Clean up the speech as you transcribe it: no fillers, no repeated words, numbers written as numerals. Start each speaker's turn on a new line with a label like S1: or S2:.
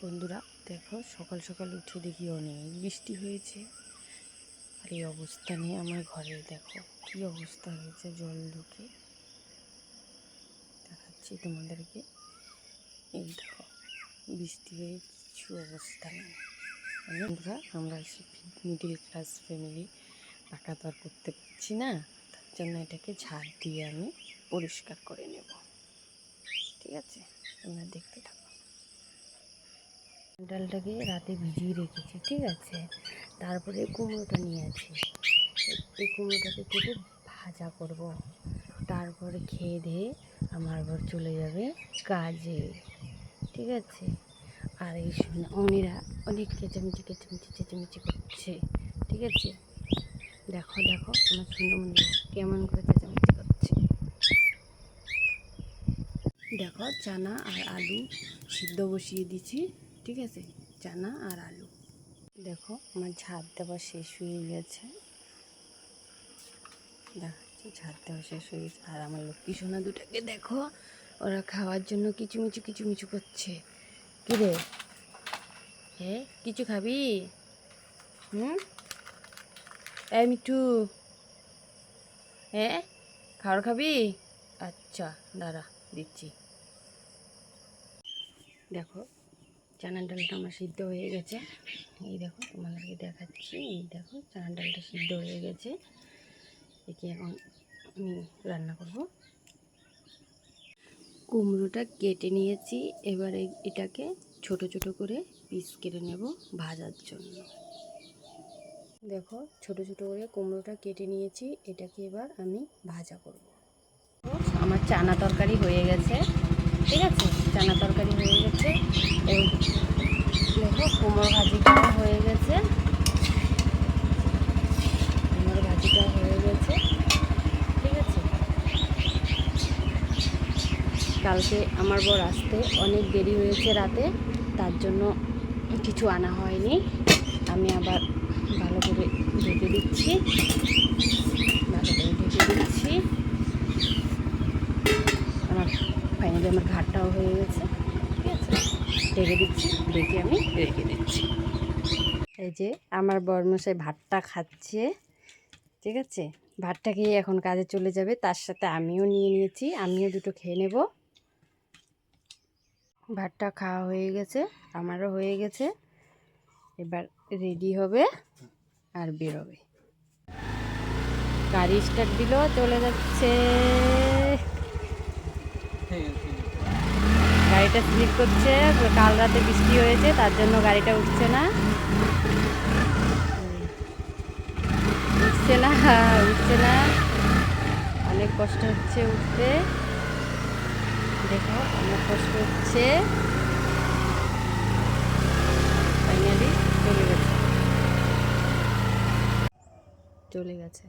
S1: বন্ধুরা দেখো, সকাল সকাল উঠে দেখি অনেক বৃষ্টি হয়েছে। আর এই অবস্থা নিয়ে আমার ঘরে দেখো কি অবস্থা হয়েছে, জল ঢুকে। দেখাচ্ছি তোমাদেরকে। এই দেখো বৃষ্টি হয়ে কিছু অবস্থা নেই। বন্ধুরা, আমরা মিডিল ক্লাস ফ্যামিলি, টাকা তো আর করতে পারছি না, তার জন্য এটাকে ঝাড় দিয়ে আমি পরিষ্কার করে নেব। ঠিক আছে, তোমরা দেখতে থাকো। ডালটাকে রাতে ভিজিয়ে রেখেছি, ঠিক আছে। তারপরে কুমড়োটা নিয়েছি, এই কুমড়োটাকে কেটে ভাজা করব। তারপরে খেয়ে দিয়ে আমার আবার চলে যাবে কাজে, ঠিক আছে। আর এই অনিরা অনেক চেঁচামেচি করছে, ঠিক আছে। দেখো দেখো আমার সোনামণি কেমন করে চেঁচামেচি করছে। দেখো, চানা আর আলু সিদ্ধ বসিয়ে দিচ্ছি, ঠিক আছে। চানা আর আলু। দেখো আমার ঝাড় দেওয়া শেষ হয়ে গেছে, দেখাচ্ছি ঝাড় দেওয়া শেষ হয়ে গেছে। আর আমার লক্ষ্মী সোনা দুটাকে দেখো, ওরা খাওয়ার জন্য কিচুমিচু করছে। কি রে, হ্যাঁ কিছু খাবি? এই মিঠু, হ্যাঁ খাবার খাবি? আচ্ছা দাঁড়া দিচ্ছি। দেখো চানার ডালটা আমার সিদ্ধ হয়ে গেছে। এই দেখো তোমাদেরকে দেখাচ্ছি, এই দেখো চানার ডালটা সিদ্ধ হয়ে গেছে। একে এখন আমি রান্না করব। কুমড়োটা কেটে নিয়েছি, এবারে এটাকে ছোট ছোট করে পিস কেটে নেব ভাজার জন্য। দেখো ছোট ছোট করে কুমড়োটা কেটে নিয়েছি, এটাকে এবার আমি ভাজা করব। আমার চানা তরকারি হয়ে গেছে, ঠিক আছে। চানা তরকারি হয়ে গেছে। দেখো কুমড়ো ভাজিটা হয়ে গেছে, কুমড়ো ভাজিটা হয়ে গেছে, ঠিক আছে। কালকে আমার বর আসতে অনেক দেরি হয়েছে রাতে, তার জন্য কিছু আনা হয়নি। আমি আবার ভালো করে ঢেকে দিচ্ছি, আমার ফাইনালি আমার ঘাটটাও হয়ে গেছে, ঠিক আছে। ঢেকে দিচ্ছি, ঢেকে আমি রেখে দিচ্ছি। এই যে আমার বরমশাই ভাতটা খাচ্ছে, ঠিক আছে। ভাতটা খেয়ে এখন কাজে চলে যাবে, তার সাথে আমিও নিয়ে নিয়েছি, আমিও দুটো খেয়ে নেব। ভাতটা খাওয়া হয়ে গেছে, আমারও হয়ে গেছে। এবার রেডি হবে আর বেরোবে। গাড়ি স্টার্ট দিল, চলে যাচ্ছে। গাড়িটা স্লিপ করছে, কাল রাতে বৃষ্টি হয়েছে তার জন্য গাড়িটা উঠছে না, উঠছে না। অনেক কষ্ট হচ্ছে উঠতে, দেখো অনেক কষ্ট হচ্ছে। ফাইনালি চলে গেছে।